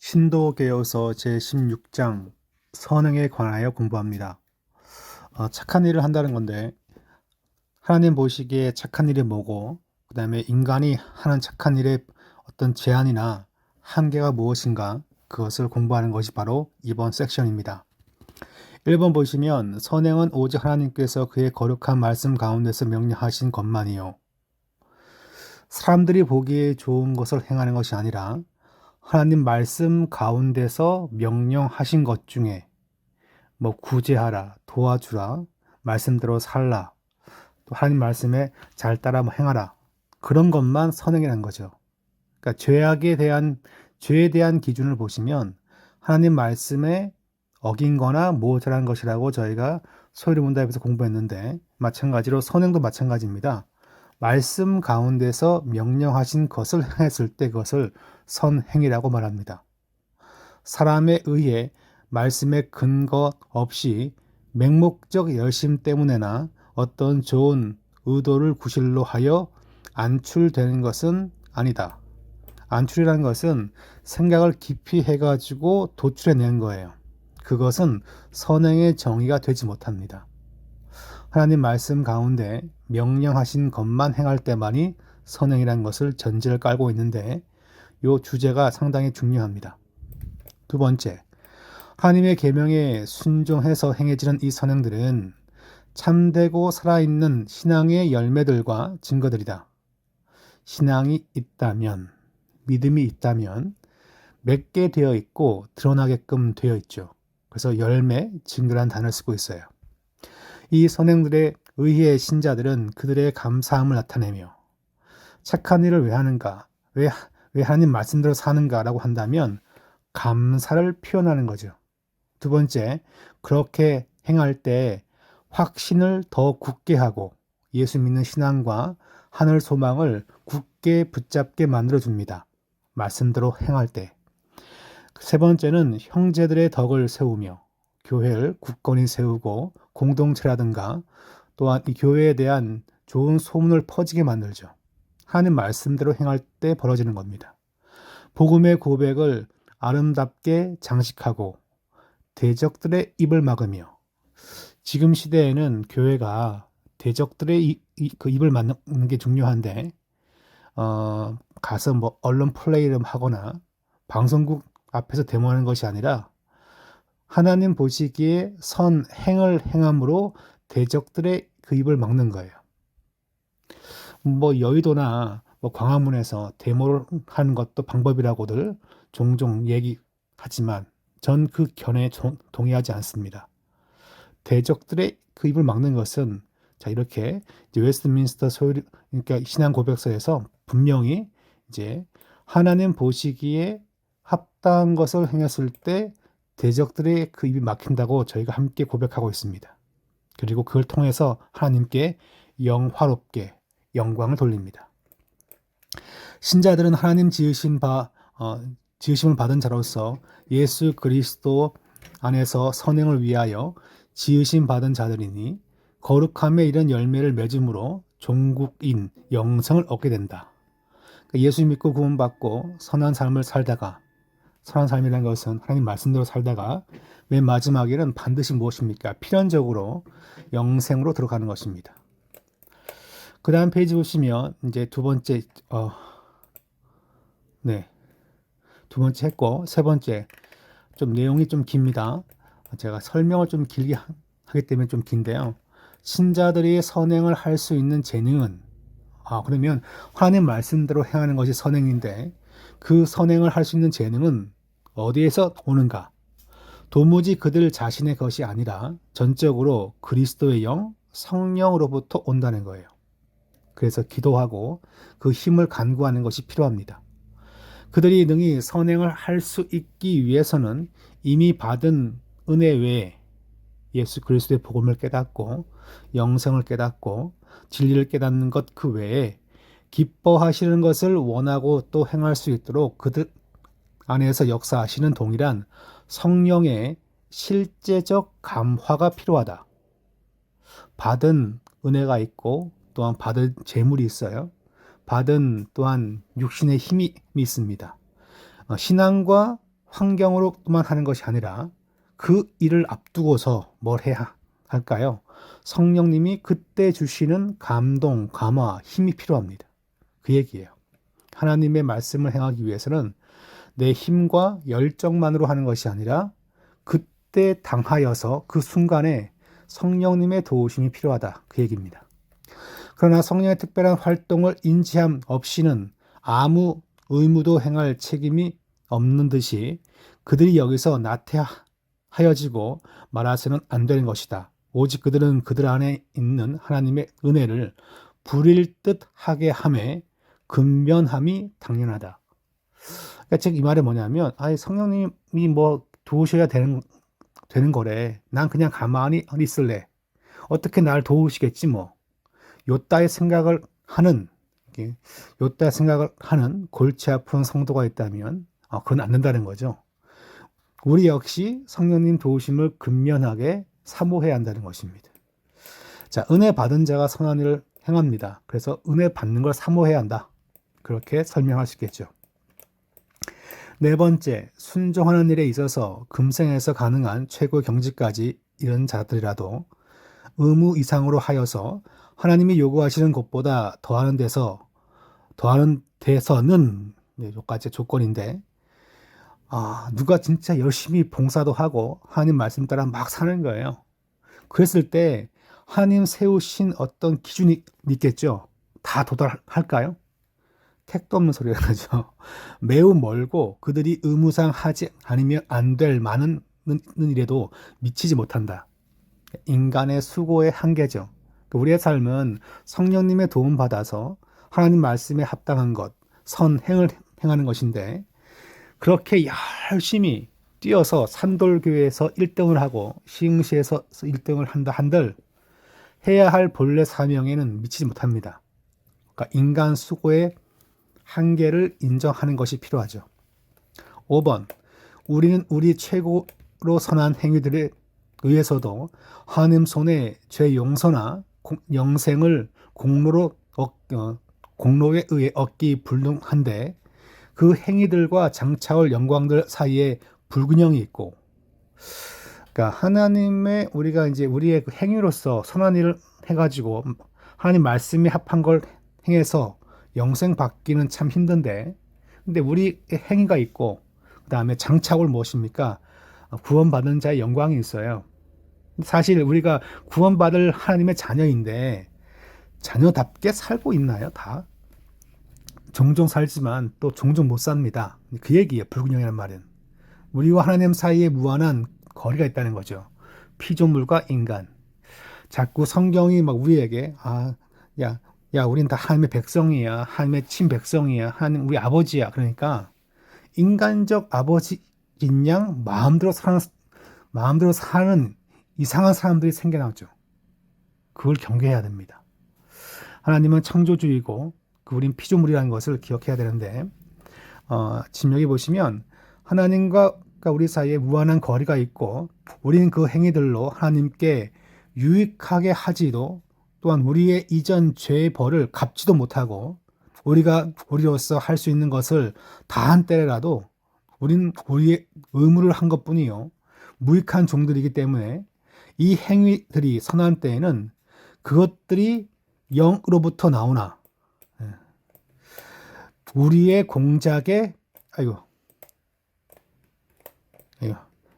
신도계요서 제16장 선행에 관하여 공부합니다. 착한 일을 한다는 건데 하나님 보시기에 착한 일이 뭐고 그 다음에 인간이 하는 착한 일의 어떤 제한이나 한계가 무엇인가 그것을 공부하는 것이 바로 이번 섹션입니다. 1번 보시면 선행은 오직 하나님께서 그의 거룩한 말씀 가운데서 명령하신 것만이요. 사람들이 보기에 좋은 것을 행하는 것이 아니라 하나님 말씀 가운데서 명령하신 것 중에 뭐 구제하라, 도와주라, 말씀대로 살라, 또 하나님 말씀에 잘 따라 행하라 그런 것만 선행이라는 거죠. 그러니까 죄에 대한 기준을 보시면 하나님 말씀에 어긴 거나 모자란 것이라고 저희가 소유문답에서 공부했는데 마찬가지로 선행도 마찬가지입니다. 말씀 가운데서 명령하신 것을 행했을 때 그것을 선행이라고 말합니다. 사람에 의해 말씀에 근거 없이 맹목적 열심 때문에나 어떤 좋은 의도를 구실로 하여 안출되는 것은 아니다. 안출이라는 것은 생각을 깊이 해가지고 도출해낸 거예요. 그것은 선행의 정의가 되지 못합니다. 하나님 말씀 가운데 명령하신 것만 행할 때만이 선행이라는 것을 전제를 깔고 있는데 이 주제가 상당히 중요합니다. 두 번째, 하나님의 계명에 순종해서 행해지는 이 선행들은 참되고 살아있는 신앙의 열매들과 증거들이다. 신앙이 있다면, 믿음이 있다면 맺게 되어 있고 드러나게끔 되어 있죠. 그래서 열매, 증거란 단어를 쓰고 있어요. 이 선행들에 의해 신자들은 그들의 감사함을 나타내며 착한 일을 왜 하는가, 왜 하나님 말씀대로 사는가라고 한다면 감사를 표현하는 거죠. 두 번째, 그렇게 행할 때 확신을 더 굳게 하고 예수 믿는 신앙과 하늘 소망을 굳게 붙잡게 만들어줍니다. 말씀대로 행할 때. 세 번째는 형제들의 덕을 세우며 교회를 굳건히 세우고 공동체라든가 또한 이 교회에 대한 좋은 소문을 퍼지게 만들죠. 하나님 말씀대로 행할 때 벌어지는 겁니다. 복음의 고백을 아름답게 장식하고 대적들의 입을 막으며 지금 시대에는 교회가 대적들의 그 입을 막는 게 중요한데 가서 뭐 언론 플레이를 하거나 방송국 앞에서 데모하는 것이 아니라 하나님 보시기에 선행을 행함으로 대적들의 그 입을 막는 거예요. 뭐 여의도나 뭐 광화문에서 데모를 하는 것도 방법이라고들 종종 얘기하지만 전 그 견해에 동의하지 않습니다. 대적들의 그 입을 막는 것은 자 이렇게 이제 웨스트민스터 그러니까 신앙 고백서에서 분명히 이제 하나님 보시기에 합당한 것을 행했을 때 대적들의 그 입이 막힌다고 저희가 함께 고백하고 있습니다. 그리고 그걸 통해서 하나님께 영화롭게 영광을 돌립니다. 신자들은 하나님 지으심을 받은 자로서 예수 그리스도 안에서 선행을 위하여 지으심 받은 자들이니 거룩함에 이른 열매를 맺음으로 종국인 영생을 얻게 된다. 예수 믿고 구원받고 선한 삶을 살다가 선한 삶이라는 것은 하나님 말씀대로 살다가 맨 마지막에는 반드시 무엇입니까? 필연적으로 영생으로 들어가는 것입니다. 그 다음 페이지 보시면 이제 두 번째 했고 세 번째 좀 내용이 좀 깁니다. 제가 설명을 좀 길게 하기 때문에 좀 긴데요. 신자들이 선행을 할 수 있는 재능은 그러면 하나님 말씀대로 행하는 것이 선행인데 그 선행을 할 수 있는 재능은 어디에서 오는가? 도무지 그들 자신의 것이 아니라 전적으로 그리스도의 영, 성령으로부터 온다는 거예요. 그래서 기도하고 그 힘을 간구하는 것이 필요합니다. 그들이 능히 선행을 할 수 있기 위해서는 이미 받은 은혜 외에 예수 그리스도의 복음을 깨닫고 영생을 깨닫고 진리를 깨닫는 것 그 외에 기뻐하시는 것을 원하고 또 행할 수 있도록 그들 안에서 역사하시는 동일한 성령의 실제적 감화가 필요하다. 받은 은혜가 있고 또한 받은 재물이 있어요. 받은 또한 육신의 힘이 있습니다. 신앙과 환경으로만 하는 것이 아니라 그 일을 앞두고서 뭘 해야 할까요? 성령님이 그때 주시는 감동, 감화, 힘이 필요합니다. 그 얘기예요. 하나님의 말씀을 행하기 위해서는 내 힘과 열정만으로 하는 것이 아니라 그때 당하여서 그 순간에 성령님의 도우심이 필요하다. 그 얘기입니다. 그러나 성령의 특별한 활동을 인지함 없이는 아무 의무도 행할 책임이 없는 듯이 그들이 여기서 나태하여지고 말해서는 안 되는 것이다. 오직 그들은 그들 안에 있는 하나님의 은혜를 부릴 듯 하게 함에 근면함이 당연하다. 그러니까 즉 이 말이 뭐냐면, 성령님이 뭐 도우셔야 되는 거래. 난 그냥 가만히 있을래. 어떻게 날 도우시겠지 뭐. 요따의 생각을 하는, 요따의 생각을 하는 골치 아픈 성도가 있다면, 그건 안 된다는 거죠. 우리 역시 성령님 도우심을 근면하게 사모해야 한다는 것입니다. 자, 은혜 받은 자가 선한 일을 행합니다. 그래서 은혜 받는 걸 사모해야 한다. 그렇게 설명할 수 있겠죠. 네 번째, 순종하는 일에 있어서 금생에서 가능한 최고 경지까지 이른 자들이라도 의무 이상으로 하여서 하나님이 요구하시는 것보다 더하는 데서는, 여기까지 조건인데, 누가 진짜 열심히 봉사도 하고 하나님 말씀 따라 막 사는 거예요. 그랬을 때 하나님 세우신 어떤 기준이 있겠죠. 다 도달할까요? 택도 없는 소리가 나죠. 매우 멀고 그들이 의무상 하지 않으면 안 될 많은 일에도 미치지 못한다. 인간의 수고의 한계죠. 우리의 삶은 성령님의 도움 받아서 하나님 말씀에 합당한 것, 선행을 행하는 것인데, 그렇게 열심히 뛰어서 산돌교회에서 1등을 하고 시흥시에서 1등을 한다 한들 해야 할 본래 사명에는 미치지 못합니다. 그러니까 인간 수고의 한계를 인정하는 것이 필요하죠. 5번, 우리는 우리 최고로 선한 행위들에 의해서도 하나님 손에 죄 용서나 영생을 공로에 의해 얻기 불능한데 그 행위들과 장차올 영광들 사이에 불균형이 있고, 그러니까 하나님의 우리가 이제 우리의 그 행위로서 선한 일을 해가지고 하나님 말씀에 합한 걸 행해서 영생 받기는 참 힘든데, 근데 우리의 행위가 있고 그 다음에 장차올 무엇입니까? 구원받은 자의 영광이 있어요. 사실 우리가 구원받을 하나님의 자녀인데 자녀답게 살고 있나요? 다? 종종 살지만 또 종종 못 삽니다. 그 얘기예요. 불균형이라는 말은. 우리와 하나님 사이에 무한한 거리가 있다는 거죠. 피조물과 인간. 자꾸 성경이 막 우리에게 우린 다 하나님의 백성이야. 하나님의 친백성이야. 하나님 우리 아버지야. 그러니까 인간적 아버지인 양 마음대로 사는 이상한 사람들이 생겨나죠. 그걸 경계해야 됩니다. 하나님은 창조주이고 우린 피조물이라는 것을 기억해야 되는데, 지금 여기 보시면 하나님과 우리 사이에 무한한 거리가 있고 우리는 그 행위들로 하나님께 유익하게 하지도 또한 우리의 이전 죄의 벌을 갚지도 못하고 우리로서 할 수 있는 것을 다한 때라도 우리는 우리의 의무를 한 것뿐이요 무익한 종들이기 때문에 이 행위들이 선한 때에는 그것들이 영으로부터 나오나 우리의 공작에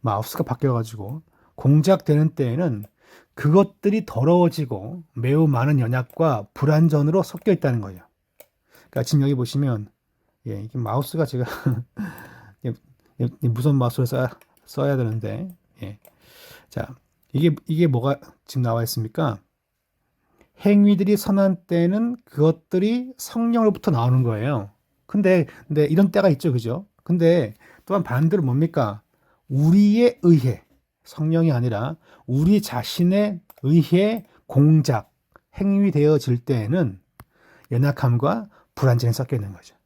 마우스가 바뀌어가지고 공작되는 때에는 그것들이 더러워지고 매우 많은 연약과 불완전으로 섞여 있다는 거예요. 그러니까 지금 여기 보시면 이게 마우스가 제가 무선 마우스를 써야 되는데 자 이게 뭐가 지금 나와 있습니까? 행위들이 선한 때는 그것들이 성령으로부터 나오는 거예요. 근데 이런 때가 있죠, 그죠? 근데 또한 반대로 뭡니까? 우리에 의해 성령이 아니라 우리 자신의 의해 공작, 행위되어질 때에는 연약함과 불완전이 섞여 있는 거죠.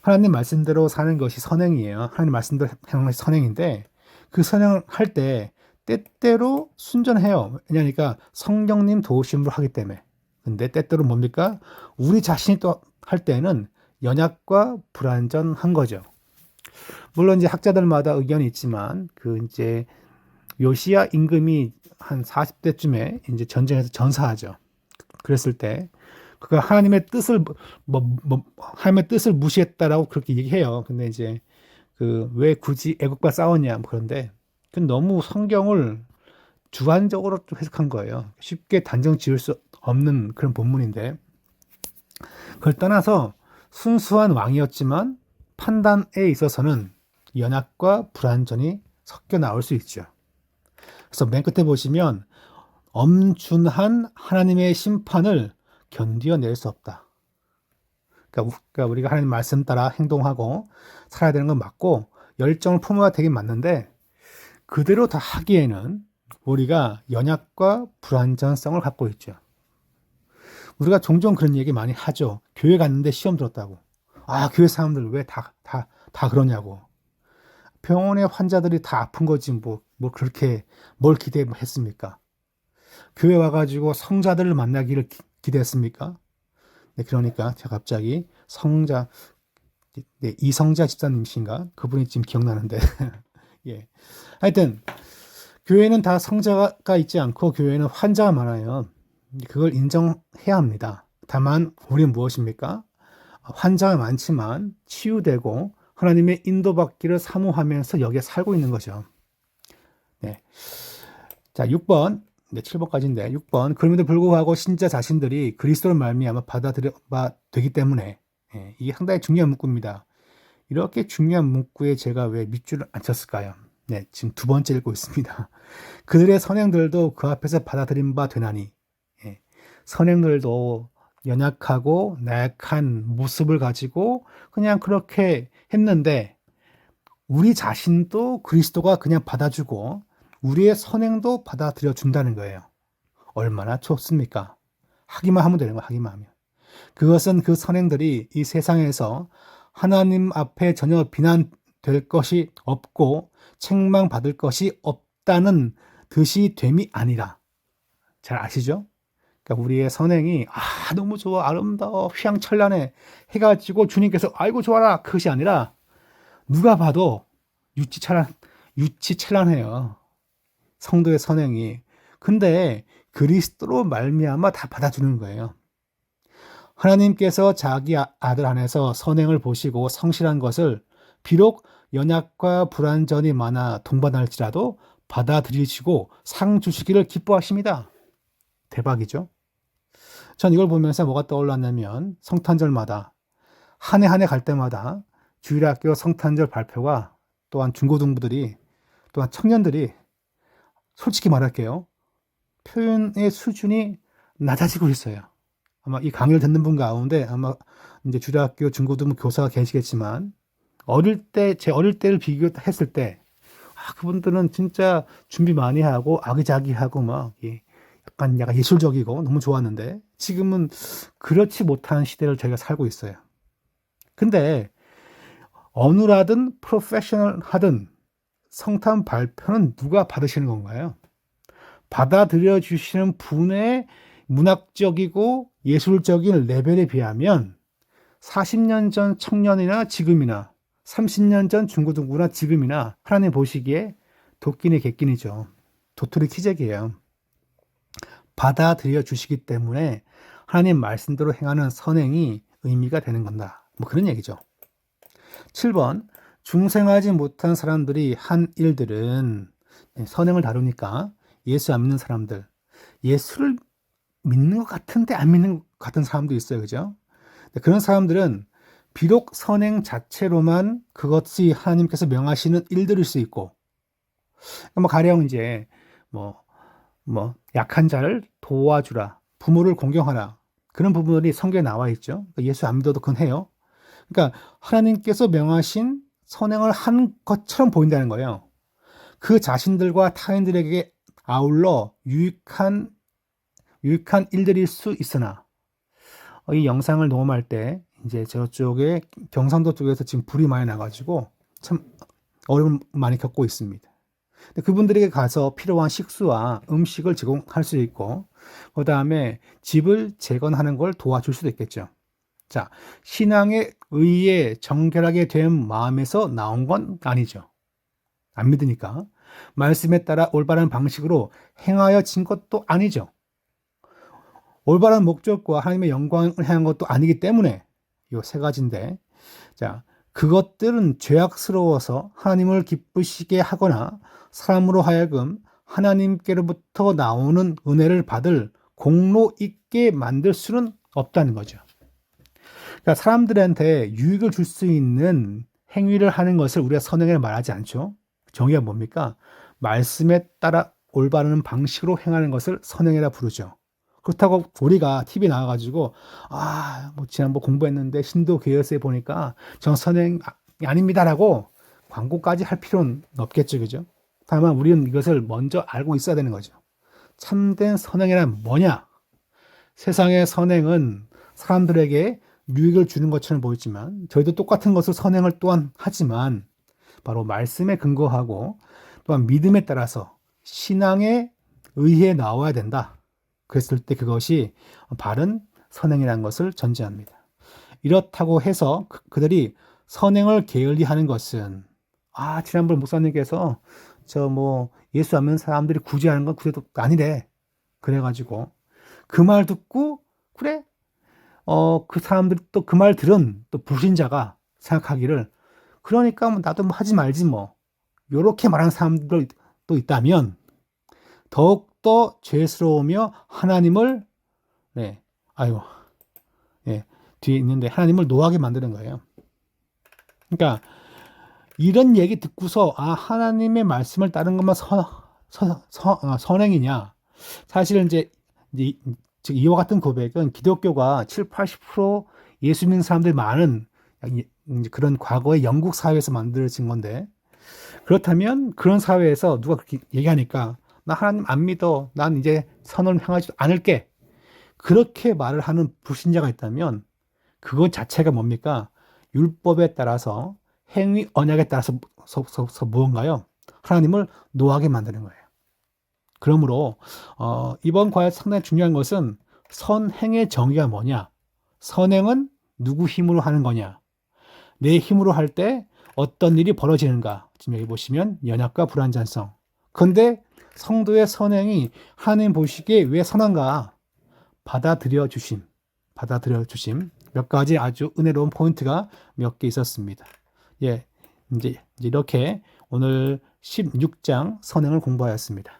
하나님 말씀대로 사는 것이 선행이에요. 하나님 말씀대로 하는 것이 선행인데 그 선행을 할 때 때때로 순전해요. 왜냐니까 성령님 도우심으로 하기 때문에. 근데 때때로 뭡니까? 우리 자신이 또 할 때는 연약과 불완전한 거죠. 물론 이제 학자들마다 의견이 있지만 그 이제 요시야 임금이 한 40대쯤에 이제 전쟁에서 전사하죠. 그랬을 때 그가 하나님의 뜻을 하나님의 뜻을 무시했다라고 그렇게 얘기해요. 근데 이제 그 왜 굳이 애국과 싸웠냐 뭐 그런데 그 너무 성경을 주관적으로 좀 해석한 거예요. 쉽게 단정 지을 수 없는 그런 본문인데 그걸 떠나서 순수한 왕이었지만 판단에 있어서는 연약과 불완전이 섞여 나올 수 있죠. 그래서 맨 끝에 보시면 엄준한 하나님의 심판을 견디어낼 수 없다. 그러니까 우리가 하나님 말씀 따라 행동하고 살아야 되는 건 맞고 열정을 품어야 되긴 맞는데 그대로 다 하기에는 우리가 연약과 불완전성을 갖고 있죠. 우리가 종종 그런 얘기 많이 하죠. 교회 갔는데 시험 들었다고. 아, 교회 사람들 왜 다 그러냐고. 병원에 환자들이 다 아픈 거지 뭐 그렇게 뭘 기대했습니까? 교회 와가지고 성자들을 만나기를 기대했습니까? 네, 그러니까 제가 갑자기 네, 이성자 집사님이신가? 그분이 지금 기억나는데. 예. 하여튼 교회는 다 성자가 있지 않고 교회는 환자가 많아요. 그걸 인정해야 합니다. 다만 우리는 무엇입니까? 환자가 많지만 치유되고 하나님의 인도받기를 사모하면서 여기에 살고 있는 거죠. 네. 자, 6번. 네, 7번까지인데 6번. 그럼에도 불구하고 신자 자신들이 그리스도를 말미암아 받아들여야 되기 때문에 이게 상당히 중요한 문구입니다. 이렇게 중요한 문구에 제가 왜 밑줄을 안 쳤을까요? 네, 지금 두 번째 읽고 있습니다. 그들의 선행들도 그 앞에서 받아들인 바 되나니 선행들도 연약하고 나약한 모습을 가지고 그냥 그렇게 했는데 우리 자신도 그리스도가 그냥 받아주고 우리의 선행도 받아들여 준다는 거예요. 얼마나 좋습니까? 하기만 하면 되는 거예요. 하기만 하면. 그것은 그 선행들이 이 세상에서 하나님 앞에 전혀 비난될 것이 없고 책망받을 것이 없다는 뜻이 됨이 아니라 잘 아시죠? 그러니까 우리의 선행이 너무 좋아 아름다워 휘황찬란해 해가지고 주님께서 아이고 좋아라 그것이 아니라 누가 봐도 유치찬란해요. 성도의 선행이. 근데 그리스도로 말미암아 다 받아주는 거예요. 하나님께서 자기 아들 안에서 선행을 보시고 성실한 것을 비록 연약과 불완전이 많아 동반할지라도 받아들이시고 상 주시기를 기뻐하십니다. 대박이죠? 전 이걸 보면서 뭐가 떠올랐냐면 성탄절마다 한 해 한 해 갈 때마다 주일학교 성탄절 발표가 또한 중고등부들이 또한 청년들이 솔직히 말할게요. 표현의 수준이 낮아지고 있어요. 아마 이 강의를 듣는 분 가운데 아마 이제 주일학교 중고등부 교사가 계시겠지만 제 어릴 때를 비교했을 때 그분들은 진짜 준비 많이 하고 아기자기하고 막 약간 예술적이고 너무 좋았는데 지금은 그렇지 못한 시대를 저희가 살고 있어요. 근데 어느라든 프로페셔널 하든 성탄 발표는 누가 받으시는 건가요? 받아들여 주시는 분의 문학적이고 예술적인 레벨에 비하면 40년 전 청년이나 지금이나 30년 전 중고등부나 지금이나 하나님 보시기에 도끼니 객끼니죠. 도토리 키재기예요. 받아들여 주시기 때문에 하나님 말씀대로 행하는 선행이 의미가 되는 건다. 뭐 그런 얘기죠. 7번 중생하지 못한 사람들이 한 일들은 선행을 다루니까 예수 안 믿는 사람들 예수를 믿는 것 같은데 안 믿는 것 같은 사람도 있어요. 그죠? 그런 사람들은 비록 선행 자체로만 그것이 하나님께서 명하시는 일들일 수 있고 가령 이제 약한 자를 도와주라 부모를 공경하라 그런 부분이 성경에 나와 있죠. 예수 안 믿어도 그건 해요. 그러니까 하나님께서 명하신 선행을 한 것처럼 보인다는 거예요. 그 자신들과 타인들에게 아울러 유익한 일들일 수 있으나 이 영상을 녹음할 때 이제 저쪽에 경상도 쪽에서 지금 불이 많이 나가지고 참 어려움을 많이 겪고 있습니다. 근데 그분들에게 가서 필요한 식수와 음식을 제공할 수 있고 그 다음에 집을 재건하는 걸 도와줄 수도 있겠죠. 자, 신앙에 의해 정결하게 된 마음에서 나온 건 아니죠. 안 믿으니까. 말씀에 따라 올바른 방식으로 행하여 진 것도 아니죠. 올바른 목적과 하나님의 영광을 향한 것도 아니기 때문에 이 세 가지인데, 자, 그것들은 죄악스러워서 하나님을 기쁘시게 하거나 사람으로 하여금 하나님께로부터 나오는 은혜를 받을 공로 있게 만들 수는 없다는 거죠. 그러니까 사람들한테 유익을 줄 수 있는 행위를 하는 것을 우리가 선행이라고 말하지 않죠. 정의가 뭡니까? 말씀에 따라 올바른 방식으로 행하는 것을 선행이라 부르죠. 그렇다고 우리가 TV 나와가지고 뭐 지난번 공부했는데 신도 계열서에 보니까 전 선행이 아닙니다라고 광고까지 할 필요는 없겠죠, 그죠? 다만 우리는 이것을 먼저 알고 있어야 되는 거죠. 참된 선행이란 뭐냐? 세상의 선행은 사람들에게 유익을 주는 것처럼 보이지만 저희도 똑같은 것을 선행을 또한 하지만 바로 말씀에 근거하고 또한 믿음에 따라서 신앙에 의해 나와야 된다. 그랬을 때 그것이 바른 선행이라는 것을 전제합니다. 이렇다고 해서 그들이 선행을 게을리하는 것은 지난번 목사님께서 예수 안 믿는 사람들이 구제하는 건 그래도 아니래. 그래가지고 그 말 듣고 그래? 그 사람들이 또 그 말 들은 또 불신자가 생각하기를 그러니까 나도 하지 말지 요렇게 말하는 사람들도 또 있다면 더욱더 죄스러우며 하나님을 뒤에 있는데 하나님을 노하게 만드는 거예요. 그러니까 이런 얘기 듣고서 하나님의 말씀을 따른 것만 선행이냐? 사실은 이제 이와 같은 고백은 기독교가 7, 80% 예수 믿는 사람들이 많은 그런 과거의 영국 사회에서 만들어진 건데, 그렇다면 그런 사회에서 누가 그렇게 얘기하니까 나 하나님 안 믿어. 난 이제 선을 향하지 않을게. 그렇게 말을 하는 불신자가 있다면 그것 자체가 뭡니까? 율법에 따라서 행위 언약에 따라서 무언가요? 하나님을 노하게 만드는 거예요. 그러므로 이번 과에 상당히 중요한 것은 선행의 정의가 뭐냐? 선행은 누구 힘으로 하는 거냐? 내 힘으로 할 때 어떤 일이 벌어지는가? 지금 여기 보시면 연약과 불완전성. 그런데 성도의 선행이 하나님 보시기에 왜 선한가? 받아들여 주심. 몇 가지 아주 은혜로운 포인트가 몇 개 있었습니다. 이제 이렇게 오늘 16장 선행을 공부하였습니다.